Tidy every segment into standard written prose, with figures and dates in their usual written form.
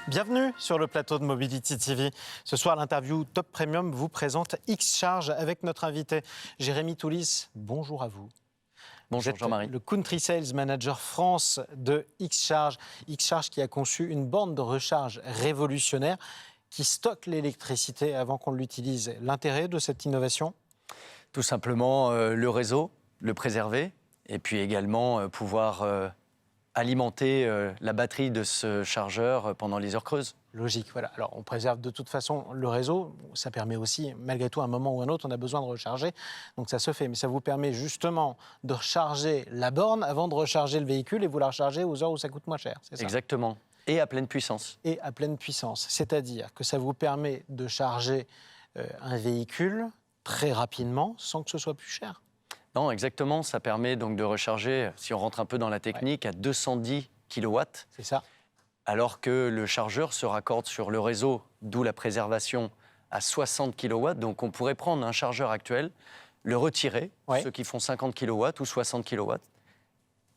Bienvenue sur le plateau de Mobility TV. Ce soir, l'interview Top Premium vous présente X-Charge avec notre invité Jérémy Toulis. Bonjour à vous. Bonjour Jean-Marie. Le Country Sales Manager France de X-Charge. X-Charge qui a conçu une borne de recharge révolutionnaire qui stocke l'électricité avant qu'on l'utilise. L'intérêt de cette innovation ? Tout simplement le réseau, le préserver et puis également pouvoir alimenter la batterie de ce chargeur pendant les heures creuses. Logique, voilà. Alors, on préserve de toute façon le réseau. Ça permet aussi, malgré tout, à un moment ou un autre, on a besoin de recharger. Donc, ça se fait. Mais ça vous permet justement de recharger la borne avant de recharger le véhicule et vous la rechargez aux heures où ça coûte moins cher, c'est ça ? Exactement. Et à pleine puissance. Et à pleine puissance. C'est-à-dire que ça vous permet de charger un véhicule très rapidement sans que ce soit plus cher. Non, exactement. Ça permet donc de recharger, si on rentre un peu dans la technique, à 210 kW. C'est ça. Alors que le chargeur se raccorde sur le réseau, d'où la préservation à 60 kW. Donc on pourrait prendre un chargeur actuel, le retirer, ceux qui font 50 kW ou 60 kW,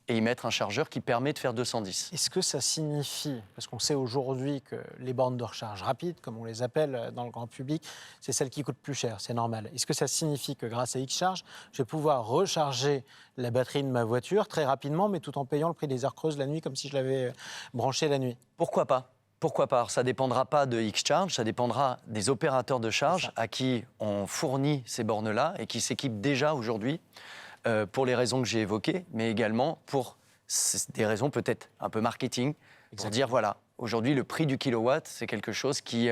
et y mettre un chargeur qui permet de faire 210. Est-ce que ça signifie, parce qu'on sait aujourd'hui que les bornes de recharge rapide, comme on les appelle dans le grand public, c'est celles qui coûtent plus cher, c'est normal. Est-ce que ça signifie que grâce à X-Charge, je vais pouvoir recharger la batterie de ma voiture très rapidement, mais tout en payant le prix des heures creuses la nuit, comme si je l'avais branché la nuit ? Pourquoi pas ? Pourquoi pas ? Alors, ça ne dépendra pas de X-Charge, ça dépendra des opérateurs de charge à qui on fournit ces bornes-là et qui s'équipent déjà aujourd'hui pour les raisons que j'ai évoquées, mais également pour des raisons peut-être un peu marketing, pour dire voilà, aujourd'hui le prix du kilowatt, c'est quelque chose qui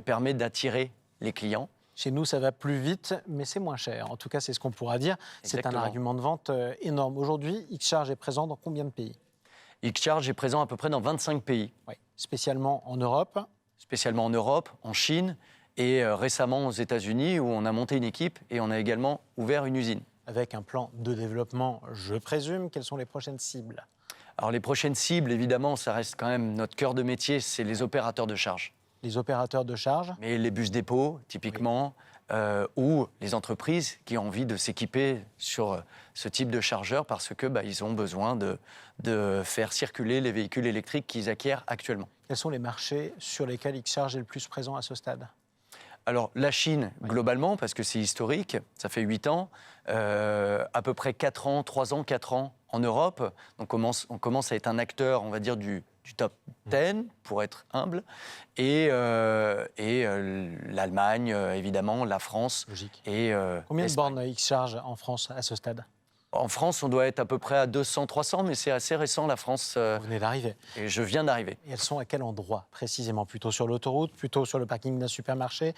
permet d'attirer les clients. Chez nous, ça va plus vite, mais c'est moins cher. En tout cas, c'est ce qu'on pourra dire. Exactement. C'est un argument de vente énorme. Aujourd'hui, X-Charge est présent dans combien de pays ? X-Charge est présent à peu près dans 25 pays. Oui. Spécialement en Europe ? Spécialement en Europe, en Chine et récemment aux États-Unis où on a monté une équipe et on a également ouvert une usine. Avec un plan de développement, je présume. Quelles sont les prochaines cibles ? Alors les prochaines cibles, évidemment, ça reste quand même notre cœur de métier, c'est les opérateurs de charge. Les opérateurs de charge ? Mais les bus dépôts, typiquement, ou les entreprises qui ont envie de s'équiper sur ce type de chargeur parce que ils ont besoin de faire circuler les véhicules électriques qu'ils acquièrent actuellement. Quels sont les marchés sur lesquels X-Charge est le plus présent à ce stade ? Alors, la Chine, globalement, parce que c'est historique, ça fait 8 ans, à peu près 4 ans, 3 ans, 4 ans en Europe. Donc, on commence à être un acteur, on va dire, du top 10, pour être humble. Et l'Allemagne, évidemment, la France. Logique. Et combien de bornes X-Charge en France à ce stade ? En France, on doit être à peu près à 200, 300, mais c'est assez récent, la France. Vous venez d'arriver. Et je viens d'arriver. Et elles sont à quel endroit, précisément ? Plutôt sur l'autoroute, plutôt sur le parking d'un supermarché,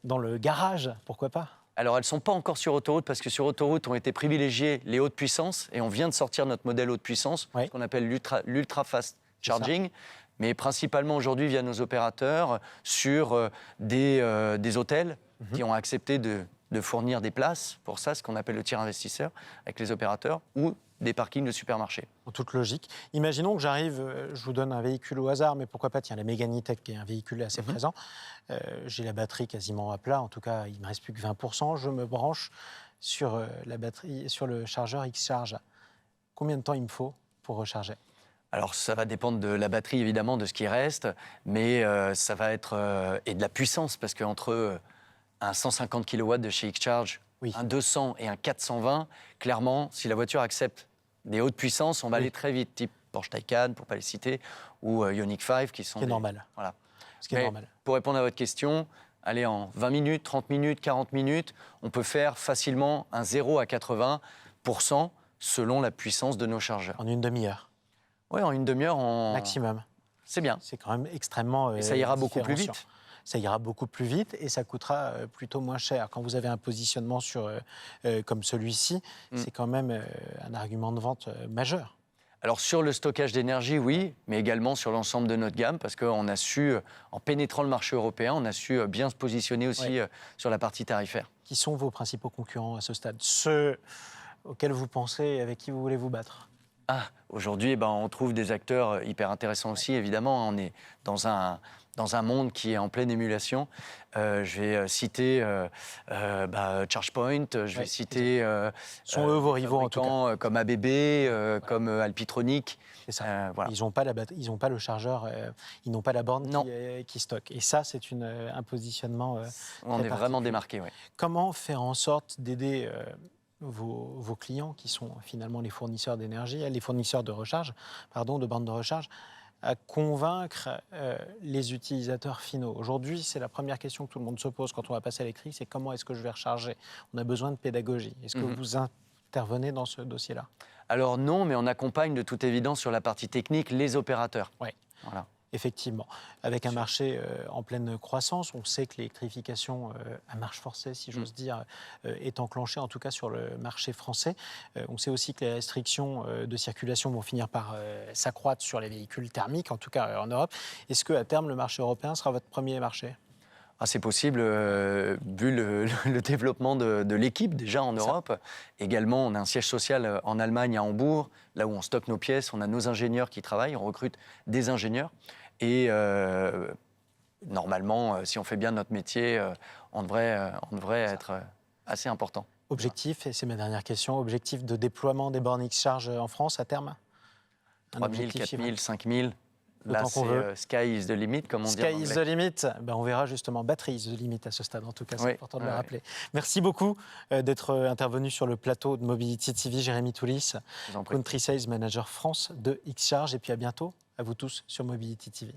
dans le garage, pourquoi pas ? Alors, elles ne sont pas encore sur autoroute, parce que sur autoroute ont été privilégiées les hautes puissances, et on vient de sortir notre modèle haute puissance, ce qu'on appelle l'ultra fast charging, mais principalement aujourd'hui via nos opérateurs sur des hôtels qui ont accepté de fournir des places pour ça, ce qu'on appelle le tiers investisseur avec les opérateurs, ou des parkings de supermarchés. En toute logique. Imaginons que j'arrive, je vous donne un véhicule au hasard, mais pourquoi pas, tiens, la Mégane E-Tech, qui est un véhicule assez présent. J'ai la batterie quasiment à plat, en tout cas, il ne me reste plus que 20%. Je me branche sur la batterie, sur le chargeur X-Charge. Combien de temps il me faut pour recharger ? Alors, ça va dépendre de la batterie, évidemment, de ce qui reste, mais ça va être... et de la puissance, parce qu'entre un 150 kW de chez X-Charge, un 200 et un 420, clairement, si la voiture accepte des hautes puissances, on va aller très vite, type Porsche Taycan, pour ne pas les citer, ou Ioniq 5, qui sont... Ce qui est normal. Voilà. Ce qui est normal. Pour répondre à votre question, allez, en 20 minutes, 30 minutes, 40 minutes, on peut faire facilement un 0 à 80% selon la puissance de nos chargeurs. En une demi-heure ? Oui, en une demi-heure. Maximum. C'est bien. C'est quand même extrêmement et ça ira beaucoup plus vite. Ça ira beaucoup plus vite et ça coûtera plutôt moins cher. Quand vous avez un positionnement comme celui-ci, c'est quand même un argument de vente majeur. Alors sur le stockage d'énergie, oui, mais également sur l'ensemble de notre gamme, parce qu'on a su, en pénétrant le marché européen, on a su bien se positionner aussi sur la partie tarifaire. Qui sont vos principaux concurrents à ce stade ? Ceux auxquels vous pensez et avec qui vous voulez vous battre ? Aujourd'hui, on trouve des acteurs hyper intéressants aussi, évidemment. On est dans dans un monde qui est en pleine émulation. Je vais citer ChargePoint, je vais citer sont eux vos rivaux en tout cas, comme ABB, comme Alpitronic. C'est ça. Voilà. Ils n'ont pas ils n'ont pas le chargeur, ils n'ont pas la borne qui stocke. Et ça, c'est un positionnement. On est vraiment démarqué. Ouais. Comment faire en sorte d'aider vos clients, qui sont finalement les fournisseurs d'énergie, les fournisseurs de recharge, de bornes de recharge, à convaincre les utilisateurs finaux? Aujourd'hui, c'est la première question que tout le monde se pose quand on va passer à l'électrique, c'est comment est-ce que je vais recharger? On a besoin de pédagogie. Est-ce que vous intervenez dans ce dossier-là? Alors non, mais on accompagne de toute évidence sur la partie technique les opérateurs. Oui. Voilà. Effectivement. Avec un marché en pleine croissance, on sait que l'électrification à marche forcée, si j'ose dire, est enclenchée, en tout cas sur le marché français. On sait aussi que les restrictions de circulation vont finir par s'accroître sur les véhicules thermiques, en tout cas en Europe. Est-ce qu'à terme, le marché européen sera votre premier marché? C'est possible, vu le développement de l'équipe déjà en Europe. Également, on a un siège social en Allemagne, à Hambourg, là où on stocke nos pièces. On a nos ingénieurs qui travaillent, on recrute des ingénieurs. Et normalement, si on fait bien notre métier, on devrait être assez important. Objectif, et c'est ma dernière question, objectif de déploiement des bornes X-Charge en France à terme? 3 000, 4 000, 5 000. Là, c'est sky is the limit, comme on dit en anglais. Sky is the limit. On verra justement battery is the limit à ce stade. En tout cas, c'est important de le rappeler. Merci beaucoup d'être intervenu sur le plateau de Mobility TV, Jérémy Toulis, Country Sales Manager France de X-Charge. Et puis à bientôt, à vous tous sur Mobility TV.